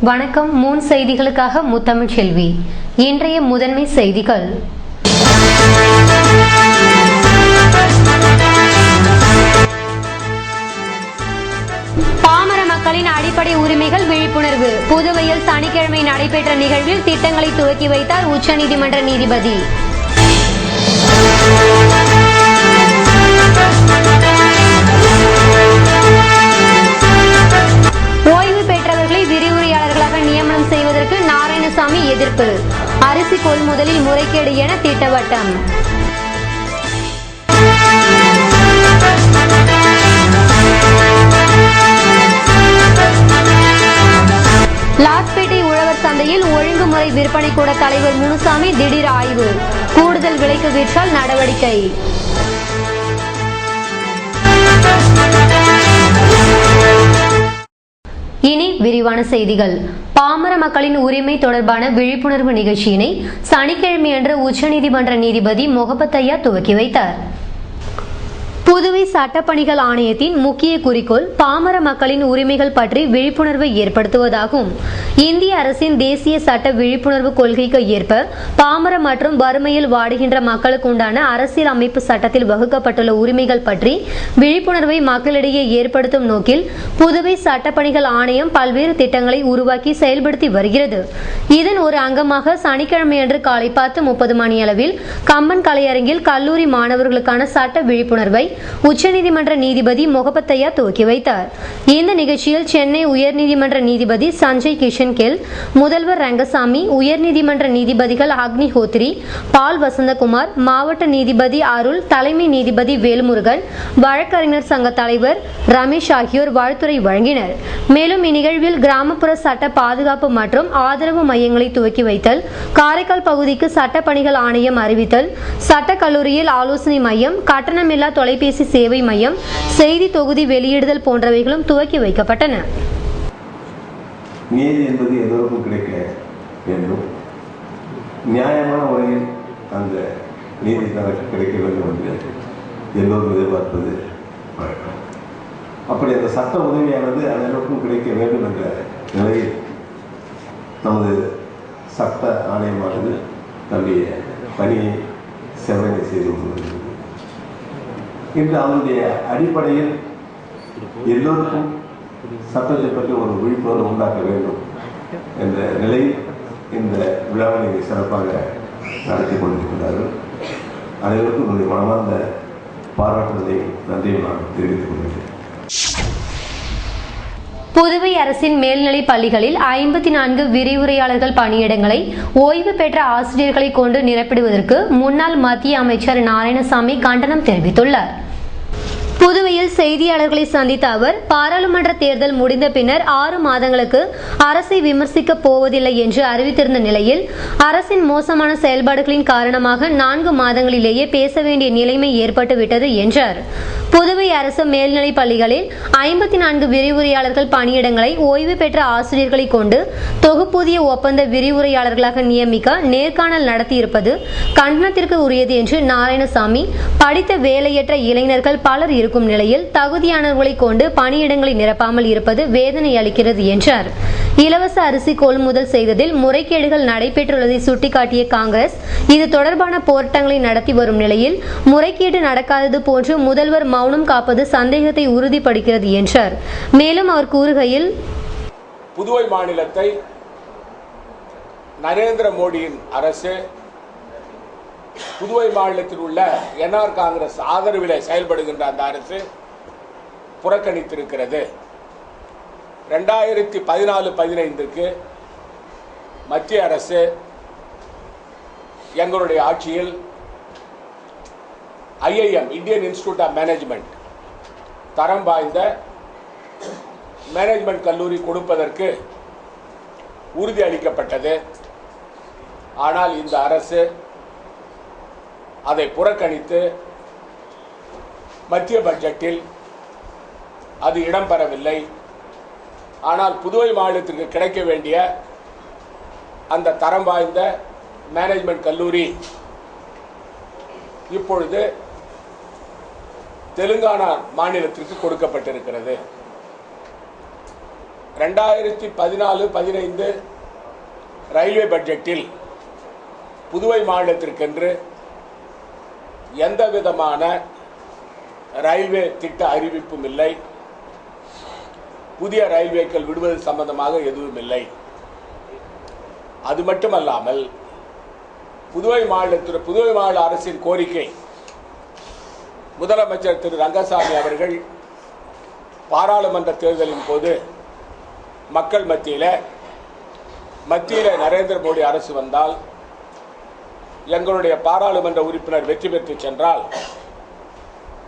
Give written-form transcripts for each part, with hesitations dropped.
வணக்கம். மூன் செய்திகளுக்காக முத்தமிழ் செல்வி. இன்றைய முதன்மை செய்திகள். பாமர மக்களின் அடிப்படை உரிமைகள் விழிப்புணர்வு. புதுவையில் சனிக்கிழமை நடைபெற்ற நிகழ்வில் திட்டங்களை துவக்கி வைத்தார் உச்சநீதிமன்ற நீதிபதி. ஓய்வு பெற்றவர்களை விரிவுரையாளர்களாக நியமனம் செய்வதற்கு நாராயணசாமி எதிர்ப்பு. அரிசி கொள்முதலில் முறைகேடு என திட்டவட்டம். லாஸ்பேட்டை உழவர் சந்தையில் ஒழுங்குமுறை விற்பனை கூட தலைவர் முனுசாமி திடீர் ஆய்வு. கூடுதல் விலைக்கு விற்றால் நடவடிக்கை. இனி விரிவான செய்திகள். பாமர மக்களின் உரிமை தொடர்பான விழிப்புணர்வு நிகழ்ச்சியினை சனிக்கிழமையன்று உச்சநீதிமன்ற நீதிபதி மொஹபத்தையா துவக்கி வைத்தார். புதுவை சட்டப்பணிகள் ஆணையத்தின் முக்கிய குறிக்கோள் பாமர மக்களின் உரிமைகள் பற்றி விழிப்புணர்வை ஏற்படுத்துவதாகும். இந்திய அரசின் தேசிய சட்ட விழிப்புணர்வு கொள்கைக்கு ஏற்ப பாமர மற்றும் வறுமையில் வாடுகின்ற மக்களுக்கு உண்டான அரசியல் அமைப்பு சட்டத்தில் வகுக்கப்பட்டுள்ள உரிமைகள் பற்றி விழிப்புணர்வை மக்களிடையே ஏற்படுத்தும் நோக்கில் புதுவை சட்டப்பணிகள் ஆணையம் பல்வேறு திட்டங்களை உருவாக்கி செயல்படுத்தி வருகிறது. இதன் ஒரு அங்கமாக சனிக்கிழமையன்று காலை 10:30 மணியளவில் கம்பன் கலையரங்கில் கல்லூரி மாணவர்களுக்கான சட்ட விழிப்புணர்வை உச்சநீதிமன்ற நீதிபதி மொஹபத்தையா துவக்கி வைத்தார். இந்த நிகழ்ச்சியில் சென்னை உயர்நீதிமன்ற நீதிபதி சஞ்சய் கிஷன் கெல், முதல்வர் ரங்கசாமி, உயர்நீதிமன்ற நீதிபதிகள் அக்னிஹோத்ரி, பால் வசந்தகுமார், மாவட்ட நீதிபதி அருள், தலைமை நீதிபதி வேல்முருகன், வழக்கறிஞர் சங்க தலைவர் ரமேஷ் ஆகியோர் வாழ்த்துரை வழங்கினர். மேலும் இந்நிகழ்வில் கிராமப்புற சட்ட பாதுகாப்பு மற்றும் ஆதரவு மையங்களை துவக்கி வைத்தல், காரைக்கால் பகுதிக்கு சட்டப்பணிகள் ஆணையம் அறிவித்தல், சட்ட கல்லூரியில் ஆலோசனை மையம், கட்டணமில்லா தொலைபேசி சேவை மையம், செய்தி தொகுதி வெளியிடுதல் போன்றவைகளும் துவக்கி வைக்கப்பட்டன. நீதி என்பது எல்லோருக்கும் கிடைக்க வேண்டும். நியாயமான முறையில் அந்த நீதி தனக்கு கிடைக்க வேண்டும் என்று எல்லோரும் எதிர்பார்ப்பது வழக்கம். அப்படி அந்த சட்ட உதவியானது அனைவருக்கும் கிடைக்க வேண்டும் என்ற நிலையில் நமது சட்ட ஆணையமானது தன்னுடைய பணியை செவ்வனை செய்து கொண்டிருக்கிறது. இன்று அதனுடைய அடிப்படையில் எல்லோருக்கும் சட்டத்தை பற்றி ஒரு விழிப்புணர்வு உண்டாக்க வேண்டும் என்ற நிலையில் இந்த விழாவை சிறப்பாக நடத்தி கொண்டிருக்கிறார்கள். அனைவருக்கும் என்னுடைய மனமார்ந்த பாராட்டுதலை நன்றியை நான் தெரிவித்துக் கொள்கிறேன். புதுவை அரசின் மேல்நிலை பள்ளிகளில் 54 விரிவுரையாளர்கள் பணியிடங்களை ஓய்வு பெற்ற ஆசிரியர்களை கொண்டு நிரப்பிடுவதற்கு முன்னாள் மத்திய அமைச்சர் நாராயணசாமி கண்டனம் தெரிவித்துள்ளார். புதுவையில் செய்தியாளர்களை சந்தித்த அவர், பாராளுமன்ற தேர்தல் முடிந்த பின்னர் 6 மாதங்களுக்கு அரசை விமர்சிக்க போவதில்லை என்று அறிவித்திருந்த நிலையில் அரசின் மோசமான செயல்பாடுகளின் காரணமாக 4 மாதங்களிலேயே பேச வேண்டிய நிலைமை ஏற்பட்டுவிட்டது என்றார். புதுவை அரசு மேல்நிலை பள்ளிகளில் 54 விரிவுரையாளர்கள் பணியிடங்களை ஓய்வு பெற்ற ஆசிரியர்களை கொண்டு தொகுப்பூதிய ஒப்பந்த விரிவுரையாளர்களாக நியமிக்க நேர்காணல் நடத்தியிருப்பது கண்டனத்திற்கு உரியது என்று நாராயணசாமி, படித்த வேலையற்ற இளைஞர்கள் பலர் இருக்கும் நிலையில் தகுதியானவர்களை கொண்டு பணியிடங்களை நிரப்பாமல் இருப்பது வேதனை அளிக்கிறது என்றார். இலவச அரிசி கொள்முதல் செய்ததில் முறைகேடுகள் நடைபெற்றுள்ளதை சுட்டிக்காட்டிய காங்கிரஸ் இது தொடர்பான போராட்டங்களை நடத்தி வரும் நிலையில் முறைகேடு நடக்காதது போன்று முதல்வர் மௌனம் காப்பது சந்தேகத்தை உறுதிப்படுகிறது என்றார். மேலும் அவர் கூறுகையில், புதுவை மாநிலத்தை நரேந்திர மோடியின் அரசு புதுவை மாநிலத்தில் உள்ள என்ஆர் காங்கிரஸ் ஆதரவில் செயல்படுகின்ற அந்த அரசு புறக்கணித்திருக்கிறது. 2014-15 மத்திய அரசு எங்களுடைய ஆட்சியில் IIM Indian institute of management தரம் வாய்ந்த மேனேஜ்மெண்ட் கல்லூரி கொடுப்பதற்கு உறுதி அளிக்கப்பட்டது. ஆனால் இந்த அரசு அதை புறக்கணித்து மத்திய பட்ஜெட்டில் அது இடம்பெறவில்லை. ஆனால் புதுவை மாநிலத்திற்கு கிடைக்க வேண்டிய அந்த தரம் வாய்ந்த மேனேஜ்மெண்ட் கல்லூரி இப்பொழுது தெலுங்கானா மாநிலத்திற்கு கொடுக்கப்பட்டிருக்கிறது. 2014-15 ரயில்வே பட்ஜெட்டில் புதுவை மாநிலத்திற்கென்று எந்த விதமான ரயில்வே திட்ட அறிவிப்பும் இல்லை. புதிய ரயில்வேக்கள் விடுவது சம்பந்தமாக எதுவும் இல்லை. அது மட்டுமல்லாமல் புதுவை மாநில அரசின் கோரிக்கை முதலமைச்சர் திரு ரங்கசாமி அவர்கள் பாராளுமன்ற தேர்தலின் போது மக்கள் மத்தியில் நரேந்திர மோடி அரசு வந்தால் எங்களுடைய பாராளுமன்ற உறுப்பினர் வெற்றி பெற்று சென்றால்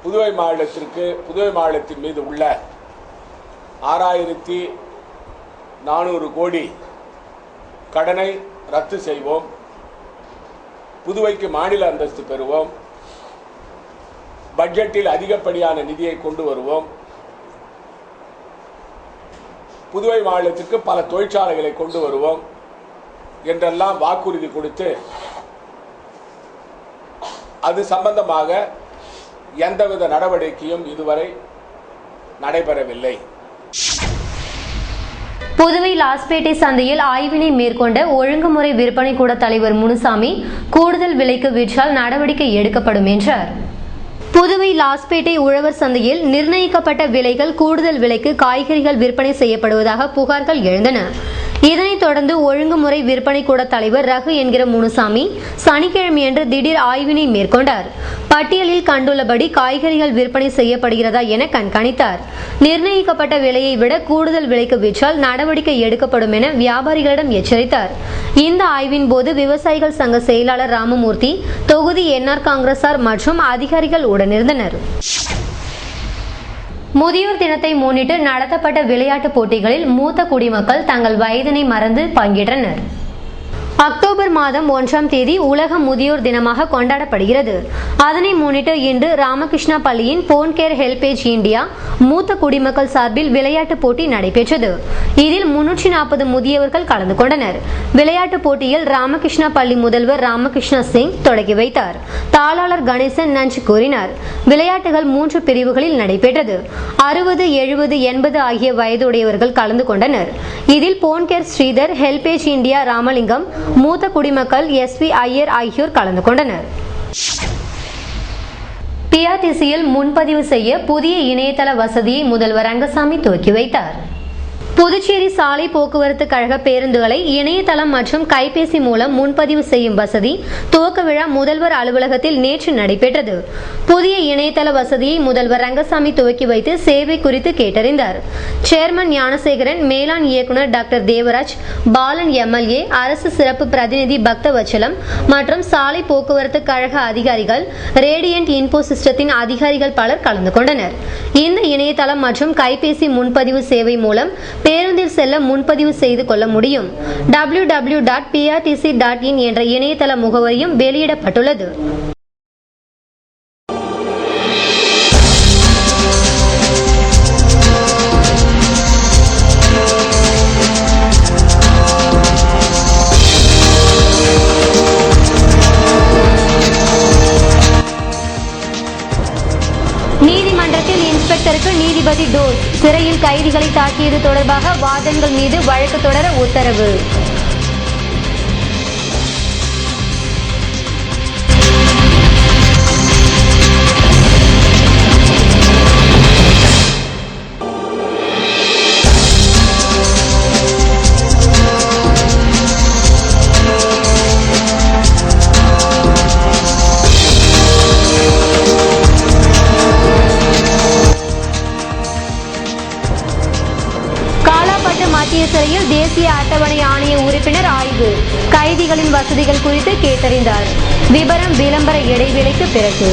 புதுவை மாநிலத்தின் மீது உள்ள 6400 கோடி கடனை ரத்து செய்வோம், புதுவைக்கு மாநில அந்தஸ்து பெறுவோம், பட்ஜெட்டில் அதிகப்படியான நிதியை கொண்டு வருவோம், புதுவை மாநிலத்திற்கு பல தொழிற்சாலைகளை கொண்டு வருவோம் என்றெல்லாம் வாக்குறுதி கொடுத்து அது சம்பந்தமாக எந்தவித நடவடிக்கையும் இதுவரை நடைபெறவில்லை. புதுவை லாஸ்பேட்டை சந்தையில் ஆய்வினை மேற்கொண்ட ஒழுங்குமுறை விற்பனை கூட தலைவர் முனுசாமி கூடுதல் விலைக்கு விற்றால் நடவடிக்கை எடுக்கப்படும் என்றார். புதுவை லாஸ்பேட்டை உழவர் சந்தையில் நிர்ணயிக்கப்பட்ட விலைகள் கூடுதல் விலைக்கு காய்கறிகள் விற்பனை செய்யப்படுவதாக புகார்கள் எழுந்தன. இதனைத் தொடர்ந்து ஒழுங்குமுறை விற்பனை கூட தலைவர் ரகு என்கிற முனுசாமி சனிக்கிழமையன்று திடீர் ஆய்வினை மேற்கொண்டார். பட்டியலில் கண்டுள்ளபடி காய்கறிகள் விற்பனை செய்யப்படுகிறதா என கண்காணித்தார். நிர்ணயிக்கப்பட்ட விலையை விட கூடுதல் விலைக்கு விற்றால் நடவடிக்கை எடுக்கப்படும் என வியாபாரிகளிடம் எச்சரித்தார். இந்த ஆய்வின் போது விவசாயிகள் சங்க செயலாளர் ராமமூர்த்தி, தொகுதி என்ஆர் காங்கிரசார் மற்றும் அதிகாரிகள் உடனிருந்தனர். முதியோர் தினத்தை முன்னிட்டு நடத்தப்பட்ட விளையாட்டுப் போட்டிகளில் மூத்த குடிமக்கள் தங்கள் வயதினை மறந்து பங்கேற்றனர். அக்டோபர் மாதம் 1ஆம் தேதி உலக முதியோர் தினமாக கொண்டாடப்படுகிறது. அதனை முன்னிட்டு இன்று ராமகிருஷ்ணா பள்ளியின் போன்கேர் ஹெல்பேஜ் இந்தியா மூத்த குடிமக்கள் சார்பில் விளையாட்டுப் போட்டி நடைபெற்றது. இதில் 340 முதியவர்கள் கலந்து கொண்டனர். விளையாட்டுப் போட்டியில் ராமகிருஷ்ணா பள்ளி முதல்வர் ராமகிருஷ்ணா சிங் தொடங்கி வைத்தார். தாளாளர் கணேசன் நன்றி கூறினார். விளையாட்டுகள் 3 பிரிவுகளில் நடைபெற்றது. 60, 70, 80 ஆகிய வயதுடையவர்கள் கலந்து கொண்டனர். இதில் போன்கேர் ஸ்ரீதர், ஹெல்பேஜ் இந்தியா ராமலிங்கம், மூத்த குடிமக்கள் SV ஐயர் ஆகியோர் கலந்து கொண்டனர். PRTCயில் முன்பதிவு செய்ய புதிய இணையதள வசதியை முதல்வர் ரங்கசாமி துவக்கி வைத்தார். புதுச்சேரி சாலை போக்குவரத்து கழக பேருந்துகளை இணையதளம் மற்றும் கைபேசி மூலம் முன்பதிவு செய்யும் வசதி துவக்க விழா முதல்வர் அலுவலகத்தில் நேற்று நடைபெற்றது. புதிய இணையதள வசதியை முதல்வர் ரங்கசாமி துவக்கி வைத்து சேவை குறித்து கேட்டறிந்தார். சேர்மன் ஞானசேகரன், மேலாண் இயக்குநர் டாக்டர் தேவராஜ், பாலன் MLA, அரசு சிறப்பு பிரதிநிதி பக்தவச்சலம் மற்றும் சாலை போக்குவரத்து கழக அதிகாரிகள், ரேடியன்ட் இன்போ சிஸ்டத்தின் அதிகாரிகள் பலர் கலந்து கொண்டனர். இந்த இணையதளம் மற்றும் கைபேசி முன்பதிவு சேவை மூலம் பேருந்தில் செல்ல முன்பதிவு செய்து கொள்ள முடியும். www.prtc.in என்ற இணையதள முகவரியும் வெளியிடப்பட்டுள்ளது. நீதிமன்றத்தில் இன்ஸ்பெக்டருக்கு நீதிபதி டோஸ், சிறையில் கைதிகளை தாக்கியது தொடர்பாக வாதங்கள் மீது வழக்கு தொடர உத்தரவு. மத்திய சிறையில் தேசிய அட்டவணை ஆணைய உறுப்பினர் ஆய்வு, கைதிகளின் வசதிகள் குறித்து கேட்டறிந்தார். விபரம் விளம்பர இடைவேளைக்கு பிறகு.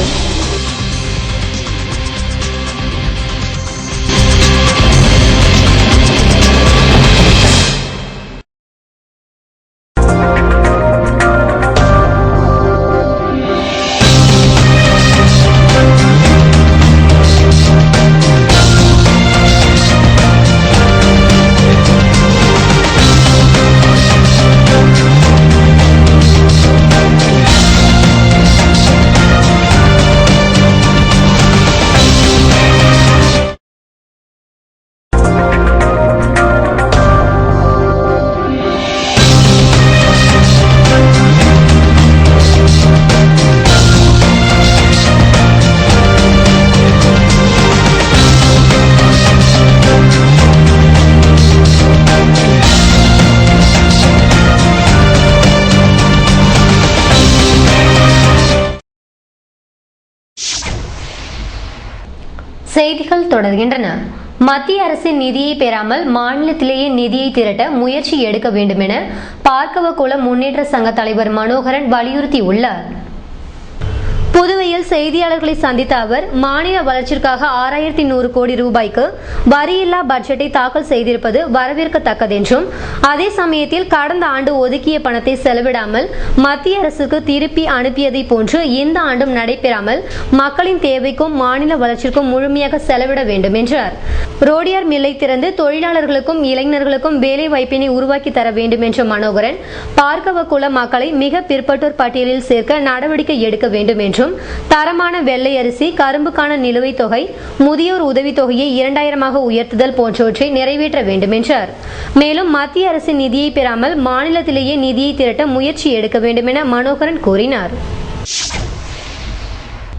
தொடர்கின்றன. மத்திய அரசின் நிதியை பெறாமல் மாநிலத்திலேயே நிதியை திரட்ட முயற்சி எடுக்க வேண்டும் என பார்க்கவ குல முன்னேற்ற சங்க தலைவர் மனோகரன் வலியுறுத்தியுள்ளார். புதுவையில் செய்தியாளர்களை சந்தித்த அவர், மாநில வளர்ச்சிக்காக 6100 கோடி ரூபாய்க்கு வரியில்லா பட்ஜெட்டை தாக்கல் செய்திருப்பது வரவேற்கத்தக்கது என்றும், அதே சமயத்தில் கடந்த ஆண்டு ஒதுக்கிய பணத்தை செலவிடாமல் மத்திய அரசுக்கு திருப்பி அனுப்பியதை போன்று இந்த ஆண்டும் நடைபெறாமல் மக்களின் தேவைக்கும் மாநில வளர்ச்சிக்கும் முழுமையாக செலவிட வேண்டும் என்றார். ரோடியார் மில்லை திறந்து தொழிலாளர்களுக்கும் இளைஞர்களுக்கும் வேலை வாய்ப்பினை உருவாக்கி தர வேண்டும் என்ற மனோகரன், பார்க்கவ குல மக்களை மிக பிற்பட்டோர் பட்டியலில் சேர்க்க நடவடிக்கை எடுக்க வேண்டும் என்றும், தரமான வெள்ளை அரிசி, கரும்புக்கான நிலுவைத் தொகை, முதியோர் உதவித்தொகையை 2000 உயர்த்துதல் போன்றவற்றை நிறைவேற்ற வேண்டும் என்றார். மேலும் மத்திய அரசின் நிதியை பெறாமல் மாநிலத்திலேயே நிதியை திரட்ட முயற்சி எடுக்க வேண்டும் என மனோகரன் கூறினார்.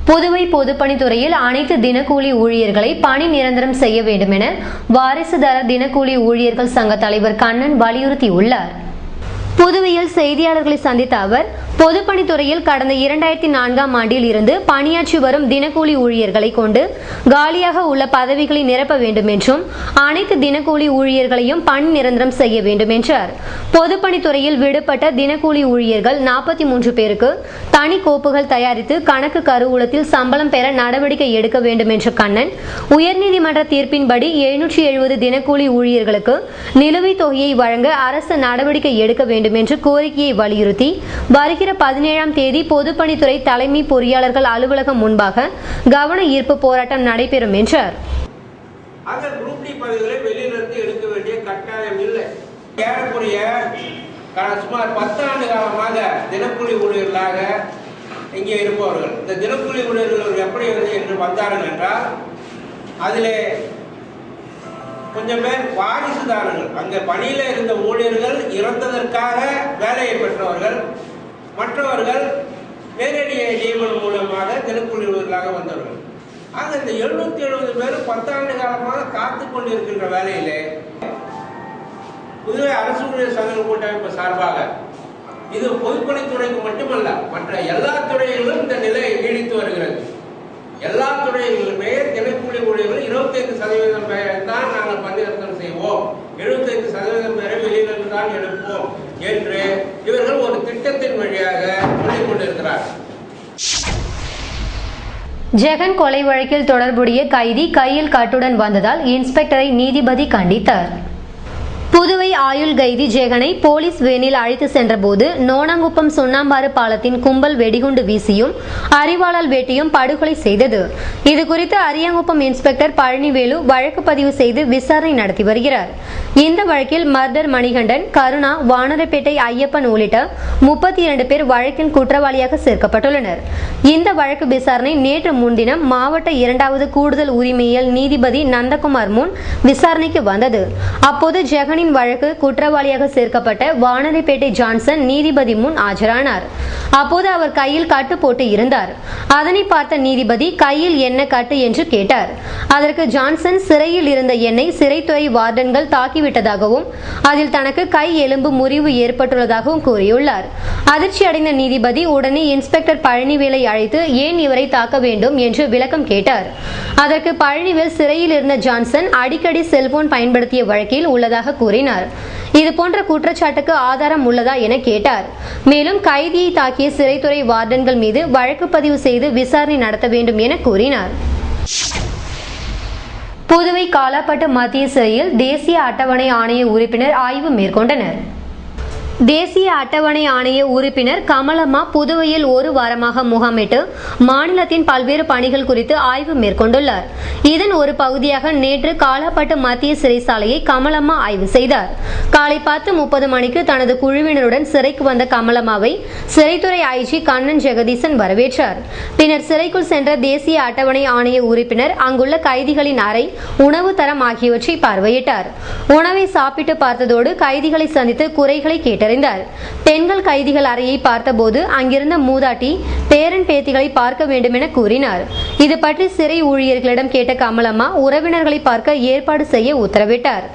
புதுவை பொதுப்பணித்துறையில் அனைத்து தினக்கூலி ஊழியர்களை பணி நிரந்தரம் செய்ய வேண்டும் என வாரிசுதாரர் தினக்கூலி ஊழியர்கள் சங்க தலைவர் கண்ணன் வலியுறுத்தியுள்ளார். புதுவையில் செய்தியாளர்களை சந்தித்த அவர், பொதுப்பணித்துறையில் கடந்த 2004ஆம் ஆண்டில் இருந்து பணியாற்றி வரும் தினக்கூலி ஊழியர்களை கொண்டு காலியாக உள்ள பதவிகளை நிரப்ப வேண்டும் என்றும், அனைத்து தினக்கூலி ஊழியர்களையும் பணி நிரந்தரம் செய்ய வேண்டும் என்றார். பொதுப்பணித்துறையில் விடுபட்ட தினக்கூலி ஊழியர்கள் 43 பேருக்கு தனி கோப்புகள் தயாரித்து கணக்கு கருவூலத்தில் சம்பளம் பெற நடவடிக்கை எடுக்க வேண்டும் என்ற கண்ணன், உயர்நீதிமன்ற தீர்ப்பின்படி 770 தினக்கூலி ஊழியர்களுக்கு நிலுவைத் தொகையை வழங்க அரசு நடவடிக்கை எடுக்க வேண்டும் என்று கோரிக்கையை வலியுறுத்தி வருகிற 17ஆம் தேதி பொதுப்பணித்துறை தலைமை பொறியாளர்கள் அலுவலகம் முன்பாக கவன ஈர்ப்பு போராட்டம் நடைபெறும் என்றார். குரூப் டி பதவிகளை வெளியிலிருந்து எடுக்க வேண்டிய கட்டாயம் இல்லை. ஏறக்குறைய சுமார் 10 ஆண்டு காலமாக தினக்கூலி ஊழியர்களாக இங்கே இருப்பவர்கள், இந்த தினக்கூலி ஊழியர்கள் எப்படி என்று வந்தார்கள் என்றால், அதிலே கொஞ்சம் பேர் வாரிசுதாரர்கள், அங்கே பணியில் இருந்த ஊழியர்கள் இறந்ததற்காக வேலையை பெற்றவர்கள், மற்றவர்கள் நேரடி நியமனம் மூலமாக தினக்கூலி ஊழியர்களாக வந்தவர்கள். ஆக இந்த 770 பேரும் 10 ஆண்டு காலமாக காத்து கொண்டிருக்கின்ற வேலையிலே புதுவை அரசு ஊழியர் சங்க கூட்டமைப்பு சார்பாக இது பொதுப்பணித்துறைக்கு மட்டுமல்ல, மற்ற எல்லா துறைகளிலும் இந்த நிலை நீடித்து வருகிறது. எல்லா துறைகளிலுமே தினக்கூலி ஊழியர்கள் 25% பேர் தான் நாங்கள் பணிநிரந்தரம் செய்வோம், 75% பேரை வெளியிலிருந்து தான் எடுப்போம் என்று இவர்கள் ஒரு திட்டத்தின் வழியாக சொல்லிக் கொண்டிருக்கிறார். ஜெகன் கொலை வழக்கில் தொடர்புடைய கைதி கையில் கட்டுடன் வந்ததால் இன்ஸ்பெக்டரை நீதிபதி கண்டித்தார். புதுவை ஆயுள் கைதி ஜெகனை போலீஸ் வேனில் அழைத்து சென்றபோது நோனாங்குப்பம் சுண்ணாம்பாறு பாலத்தின் கும்பல் வெடிகுண்டு வீசியும் அரிவாளால் வெட்டியும் படுகொலை செய்தது. இதுகுறித்து அரியாங்குப்பம் இன்ஸ்பெக்டர் பழனிவேலு வழக்கு பதிவு செய்து விசாரணை நடத்தி வருகிறார். இந்த வழக்கில் மர்டர் மணிகண்டன், கருணா, வானரப்பேட்டை ஐயப்பன் உள்ளிட்ட 32 பேர் வழக்கின் குற்றவாளியாக சேர்க்கப்பட்டுள்ளனர். இந்த வழக்கு விசாரணை நேற்று முன்தினம் மாவட்ட 2வது கூடுதல் உரிமையியல் நீதிபதி நந்தகுமார் முன் விசாரணைக்கு வந்தது. அப்போது ஜெகனின் வழக்கு குற்றவாளியாக சேர்க்கப்பட்ட வானரப்பேட்டை ஜான்சன் நீதிபதி முன் ஆஜரானார். அப்போது அவர் கையில் கட்டு போட்டு இருந்தார். அதனை பார்த்த நீதிபதி கையில் என்ன கட்டு என்று கேட்டார். அதற்கு ஜான்சன் சிறையில் இருந்த என்னை சிறைத்துறை வார்டன்கள் தாக்கிவிட்டதாகவும் அதில் தனக்கு கை எலும்பு முறிவு ஏற்பட்டுள்ளதாகவும் கூறியுள்ளார். அதிர்ச்சி அடைந்த நீதிபதி உடனே இன்ஸ்பெக்டர் பழனிவேலை அழைத்து ஏன் இவரை தாக்க வேண்டும் என்று விளக்கம் கேட்டார். அதற்கு பழனிவேல் சிறையில் இருந்த ஜான்சன் அடிக்கடி செல்போன் பயன்படுத்திய வழக்கில் உள்ளதாக கூறினார். இதுபோன்ற குற்றச்சாட்டுக்கு ஆதாரம் உள்ளதா என கேட்டார். மேலும் கைதியை தாக்கிய சிறைத்துறை வார்டன்கள் மீது வழக்கு பதிவு செய்து விசாரணை நடத்த வேண்டும் என கூறினார். புதுவை காலாப்பட்டு மத்திய சிறையில் தேசிய அட்டவணை ஆணைய உறுப்பினர் ஆய்வு மேற்கொண்டனர். தேசிய அட்டவணை ஆணைய உறுப்பினர் கமலம்மா புதுவையில் ஒரு வாரமாக முகாமிட்டு மாநிலத்தின் பல்வேறு பணிகள் குறித்து ஆய்வு மேற்கொண்டுள்ளார். இதன் ஒரு பகுதியாக நேற்று காலாப்பட்டு மத்திய சிறைச்சாலையை கமலம்மா ஆய்வு செய்தார். காலை 10:30 மணிக்கு தனது குழுவினருடன் சிறைக்கு வந்த கமலம்மாவை சிறைத்துறை ஐஜி கண்ணன் ஜெகதீசன் வரவேற்றார். பின்னர் சிறைக்குள் சென்ற தேசிய அட்டவணை ஆணைய உறுப்பினர் அங்குள்ள கைதிகளின் அறை, உணவு தரம் ஆகியவற்றை பார்வையிட்டார். உணவை சாப்பிட்டு பார்த்ததோடு கைதிகளை சந்தித்து குறைகளை கேட்டார். கேட்டறிந்தார். பெண்கள் கைதிகள் அறையை பார்த்தபோது அங்கிருந்த மூதாட்டி பேரன் பேத்திகளை பார்க்க வேண்டும் என கூறினார். இது பற்றி சிறை ஊழியர்களிடம் கேட்ட கமலம்மா உறவினர்களை பார்க்க ஏற்பாடு செய்ய உத்தரவிட்டார்.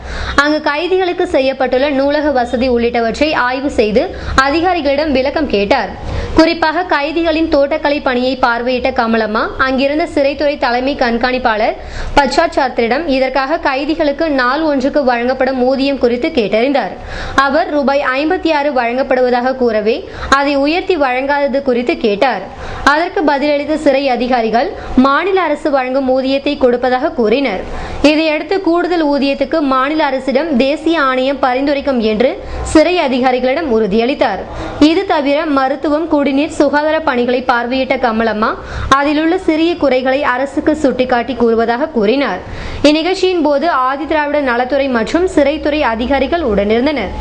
அங்கு கைதிகளுக்கு செய்யப்பட்டுள்ள நூலக வசதி உள்ளிட்டவற்றை ஆய்வு செய்து அதிகாரிகளிடம் விளக்கம் கேட்டார். குறிப்பாக கைதிகளின் தோட்டக்கலை பணியை பார்வையிட்ட கமலம்மா அங்கிருந்த சிறைத்துறை தலைமை கண்காணிப்பாளர் பச்சாச்சார்த்திடம் இதற்காக கைதிகளுக்கு நாள் ஒன்றுக்கு வழங்கப்படும் ஊதியம் குறித்து கேட்டறிந்தார். அவர் ரூபாய் 56 வழங்கப்படுவதாக கூறவே அதை உயர்த்தி வழங்காதது குறித்து கேட்டார். அதற்கு பதிலளித்த சிறை அதிகாரிகள் மாநில அரசு வழங்கும் ஊதியத்தை கொடுப்பதாக கூறினர். இதையடுத்து கூடுதல் ஊதியத்துக்கு மாநில அரசிடம் தேசிய ஆணையம் பரிந்துரைக்கும் என்று சிறை அதிகாரிகளிடம் உறுதியளித்தார். இது தவிர மருத்துவம், குடிநீர், சுகாதார பணிகளை பார்வையிட்ட கமலம்மா அதில் உள்ள சிறிய குறைகளை அரசுக்கு சுட்டிக்காட்டி கூறுவதாக கூறினார். இந்நிகழ்ச்சியின் போது ஆதிதிராவிட நலத்துறை மற்றும் சிறைத்துறை அதிகாரிகள் உடனிருந்தனர்.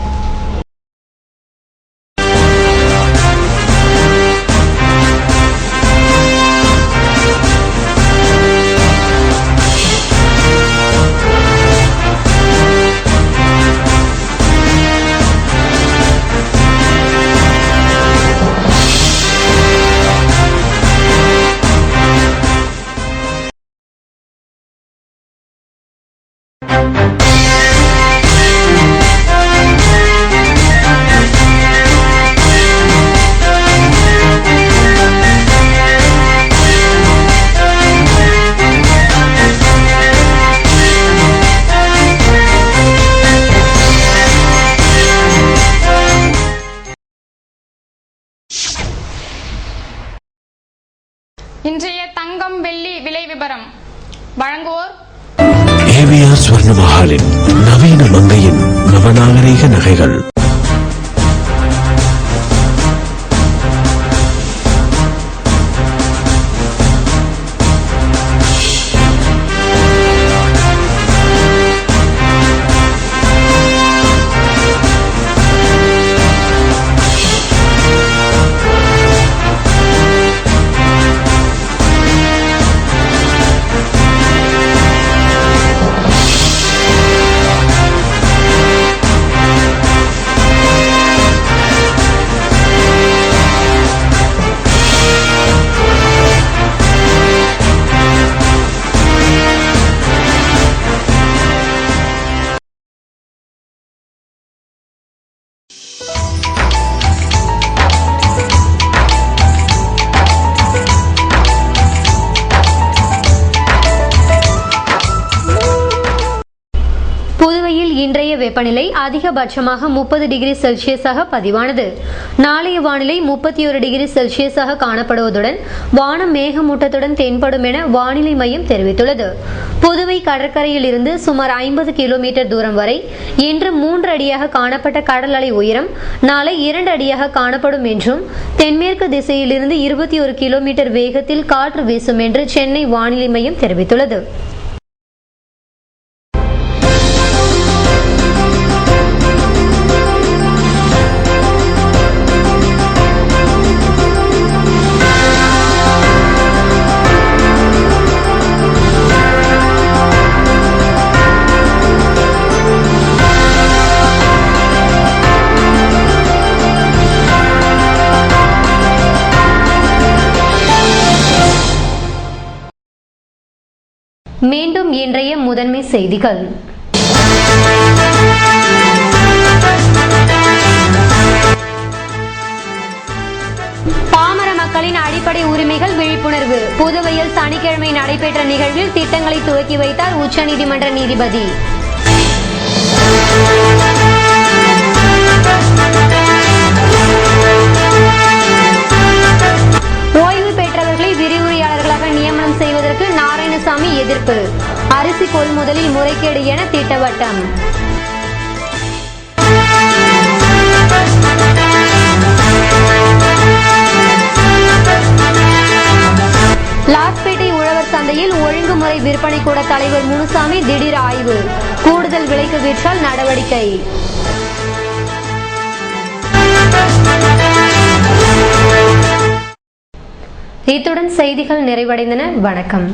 இன்றைய தங்கம் வெள்ளி விலை விபரம் வழங்குவோர் ஏவிஆர் ஸ்வர்ண மஹாலின் நவீன மங்கையின் நவநாகரீக நகைகள். புதுவையில் இன்றைய வெப்பநிலை அதிகபட்சமாக 30 டிகிரி செல்சியஸாக பதிவானது. நாளைய வானிலை 31 டிகிரி செல்சியஸாக காணப்படுவதுடன் வானம் மேகமூட்டத்துடன் தென்படும் என வானிலை மையம் தெரிவித்துள்ளது. புதுவை கடற்கரையில் இருந்து சுமார் 50 கிலோமீட்டர் தூரம் வரை இன்று 3 அடியாக காணப்பட்ட கடல் அலை உயரம் நாளை 2 அடியாக காணப்படும் என்றும் தென்மேற்கு திசையிலிருந்து 21 கிலோமீட்டர் வேகத்தில் காற்று வீசும் என்று சென்னை வானிலை மையம் தெரிவித்துள்ளது. மீண்டும் இன்றைய முதன்மை செய்திகள். பாமர மக்களின் அடிப்படை உரிமைகள் விழிப்புணர்வு. புதுவையில் சனிக்கிழமை நடைபெற்ற நிகழ்வில் திட்டங்களை துவக்கி வைத்தார் உச்சநீதிமன்ற நீதிபதி. ஓய்வு பெற்றவர்களை விரிவுரையாளர்களாக நியமனம் செய்வதற்கு நாராயணசாமி எதிர்ப்பு. அரிசி கொள்முதலில் முறைகேடு என திட்டவட்டம். லாஸ்பேட்டை உழவர் சந்தையில் ஒழுங்குமுறை விற்பனை கூட தலைவர் முனுசாமி திடீர் ஆய்வு. கூடுதல் விலைக்கு விற்றால் நடவடிக்கை. இத்துடன் செய்திகள் நிறைவடைந்தன. வணக்கம்.